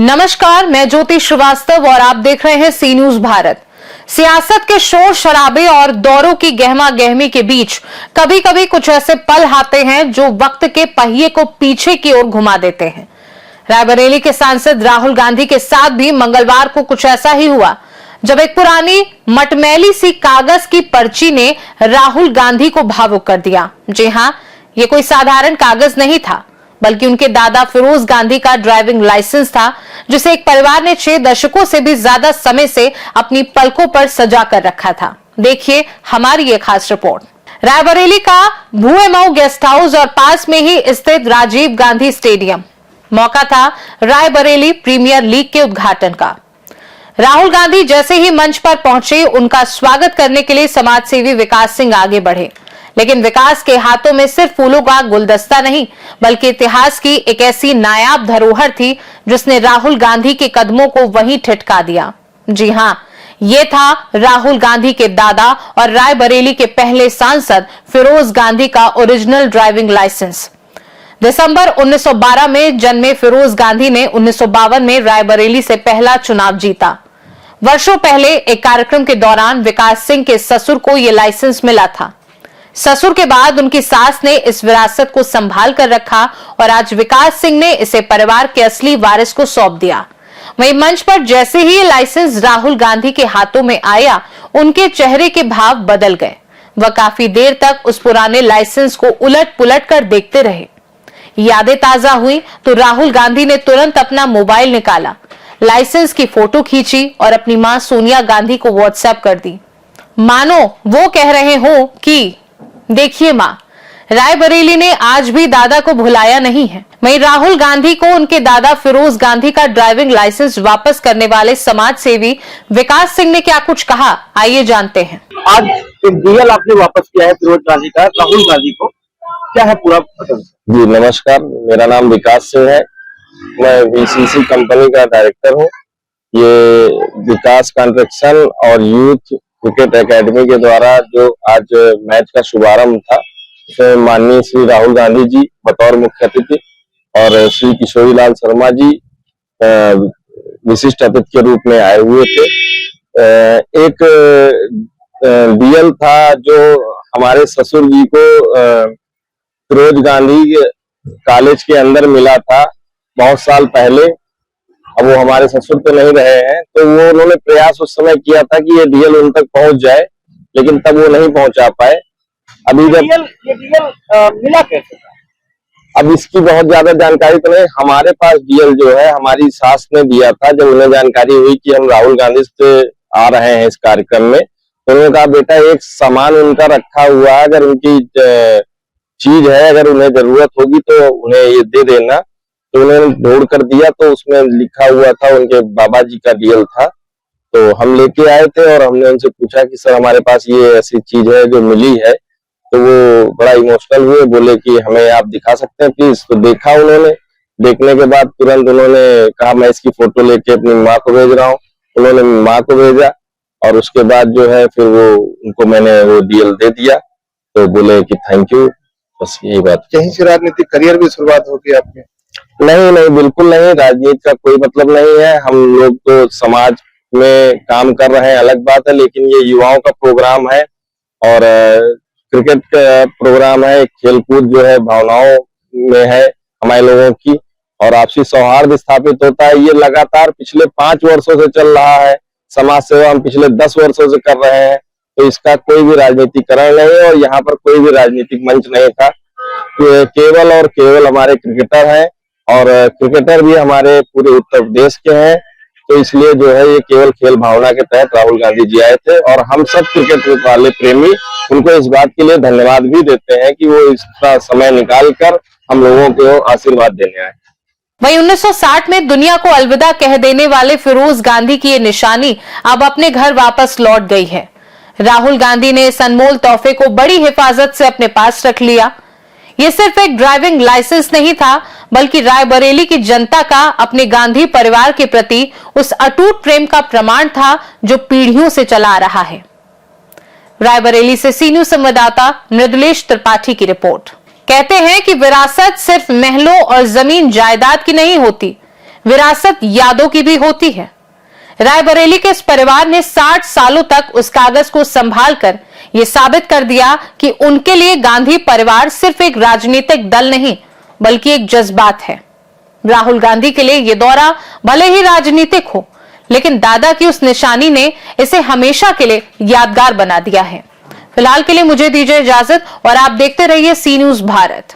नमस्कार, मैं ज्योति श्रीवास्तव और आप देख रहे हैं सी न्यूज भारत। सियासत के शोर शराबे और दौरों की गहमा गहमी के बीच कभी कभी कुछ ऐसे पल आते हैं जो वक्त के पहिए को पीछे की ओर घुमा देते हैं। रायबरेली के सांसद राहुल गांधी के साथ भी मंगलवार को कुछ ऐसा ही हुआ, जब एक पुरानी मटमैली सी कागज की पर्ची ने राहुल गांधी को भावुक कर दिया। जी हां, ये कोई साधारण कागज नहीं था, बल्कि उनके दादा फिरोज गांधी का ड्राइविंग लाइसेंस था, जिसे एक परिवार ने 6 दशकों से भी ज्यादा समय से अपनी पलकों पर सजा कर रखा था। देखिए हमारी ये खास रिपोर्ट। रायबरेली का भूएमऊ गेस्ट हाउस और पास में ही स्थित राजीव गांधी स्टेडियम। मौका था रायबरेली प्रीमियर लीग के उद्घाटन का। राहुल गांधी जैसे ही मंच पर पहुंचे, उनका स्वागत करने के लिए समाज सेवी विकास सिंह आगे बढ़े। लेकिन विकास के हाथों में सिर्फ फूलों का गुलदस्ता नहीं, बल्कि इतिहास की एक ऐसी नायाब धरोहर थी जिसने राहुल गांधी के कदमों को वहीं ठिठका दिया। जी हां, ये था राहुल गांधी के दादा और रायबरेली के पहले सांसद फिरोज गांधी का ओरिजिनल ड्राइविंग लाइसेंस। दिसंबर 1912 में जन्मे फिरोज गांधी ने 1952 में रायबरेली से पहला चुनाव जीता। वर्षों पहले एक कार्यक्रम के दौरान विकास सिंह के ससुर को यह लाइसेंस मिला था। ससुर के बाद उनकी सास ने इस विरासत को संभाल कर रखा और आज विकास सिंह ने इसे परिवार के असली वारिस को सौंप दिया। वहीं मंच पर जैसे ही ये लाइसेंस राहुल गांधी के हाथों में आया, उनके चेहरे के भाव बदल गए। वह काफी देर तक उस पुराने लाइसेंस को उलट पुलट कर देखते रहे। यादें ताजा हुई तो राहुल गांधी ने तुरंत अपना मोबाइल निकाला, लाइसेंस की फोटो खींची और अपनी मां सोनिया गांधी को व्हाट्सएप कर दी। मानो वो कह रहे हो कि देखिए मां, रायबरेली ने आज भी दादा को भुलाया नहीं है। वहीं राहुल गांधी को उनके दादा फिरोज गांधी का ड्राइविंग लाइसेंस वापस करने वाले समाज सेवी विकास सिंह ने क्या कुछ कहा, आइए जानते हैं। आज एक डीएल आपने वापस किया है फिरोज गांधी का, राहुल गांधी को, क्या है पूरा? जी नमस्कार, मेरा नाम विकास सिंह है। मैं वीसीसी कंपनी का डायरेक्टर हूँ। ये विकास कंस्ट्रक्शन और यूथ क्रिकेट एकेडमी के द्वारा जो आज मैच का शुभारंभ था, उसमें माननीय श्री राहुल गांधी जी बतौर मुख्य अतिथि और श्री किशोरी लाल शर्मा जी विशिष्ट अतिथि के रूप में आए हुए थे। एक डीएल था जो हमारे ससुर जी को फिरोज गांधी कॉलेज के अंदर मिला था बहुत साल पहले। अब वो हमारे ससुर तो नहीं रहे हैं, तो वो उन्होंने प्रयास उस समय किया था कि ये डीएल उन तक पहुंच जाए, लेकिन तब वो नहीं पहुंचा पाए। अभी जब ये डीएल मिला कैसे? अब इसकी बहुत ज्यादा जानकारी तो नहीं। हमारे पास डीएल जो है हमारी सास ने दिया था। जब उन्हें जानकारी हुई कि हम राहुल गांधी से आ रहे हैं इस कार्यक्रम में, तो उन्होंने कहा बेटा एक सामान उनका रखा हुआ है, अगर उनकी चीज है, अगर उन्हें जरूरत होगी तो उन्हें ये दे देना। तो उन्होंने ढूंढ कर दिया, तो उसमें लिखा हुआ था उनके बाबा जी का डीएल था। तो हम लेके आए थे और हमने उनसे पूछा कि सर हमारे पास ये ऐसी चीज है जो मिली है। तो वो बड़ा इमोशनल हुए, बोले कि हमें आप दिखा सकते हैं प्लीज। तो देखा उन्होंने, देखने के बाद तुरंत उन्होंने कहा मैं इसकी फोटो लेके अपनी माँ को भेज रहा हूँ। उन्होंने माँ को भेजा और उसके बाद जो है फिर वो उनको मैंने वो डीएल दे दिया। तो बोले कि थैंक यू, बस यही बात। कहीं से राजनीतिक करियर भी शुरुआत होगी आपके? नहीं, बिल्कुल नहीं, राजनीति का कोई मतलब नहीं है। हम लोग तो समाज में काम कर रहे हैं, अलग बात है, लेकिन ये युवाओं का प्रोग्राम है और क्रिकेट का प्रोग्राम है। खेलकूद जो है भावनाओं में है हमारे लोगों की, और आपसी सौहार्द स्थापित होता है। ये लगातार पिछले 5 वर्षों से चल रहा है। समाज सेवा हम पिछले 10 वर्षों से कर रहे हैं, तो इसका कोई भी राजनीतिकरण नहीं है और यहाँ पर कोई भी राजनीतिक मंच नहीं था। केवल और केवल हमारे क्रिकेटर हैं और क्रिकेटर भी हमारे पूरे उत्तर प्रदेश के हैं। तो इसलिए जो है ये केवल खेल भावना के तहत राहुल गांधी जी आए थे और हम सब क्रिकेट वाले प्रेमी उनको इस बात के लिए धन्यवाद भी देते हैं कि वो इसका समय निकाल कर हम लोगों को आशीर्वाद देने आए। वहीं 1960 में दुनिया को अलविदा कह देने वाले फिरोज गांधी की ये निशानी अब अपने घर वापस लौट गई है। राहुल गांधी ने इस अनमोल तोहफे को बड़ी हिफाजत से अपने पास रख लिया। ये सिर्फ एक ड्राइविंग लाइसेंस नहीं था, बल्कि रायबरेली की जनता का अपने गांधी परिवार के प्रति उस अटूट प्रेम का प्रमाण था जो पीढ़ियों से चला आ रहा है। रायबरेली से सी न्यूज संवाददाता मृदुलेश त्रिपाठी की रिपोर्ट। कहते हैं कि विरासत सिर्फ महलों और जमीन जायदाद की नहीं होती, विरासत यादों की भी होती है। रायबरेली के इस परिवार ने 60 सालों तक उस कागज को संभालकर यह साबित कर दिया कि उनके लिए गांधी परिवार सिर्फ एक राजनीतिक दल नहीं बल्कि एक जज्बात है। राहुल गांधी के लिए यह दौरा भले ही राजनीतिक हो, लेकिन दादा की उस निशानी ने इसे हमेशा के लिए यादगार बना दिया है। फिलहाल के लिए मुझे दीजिए इजाजत और आप देखते रहिए सी न्यूज़ भारत।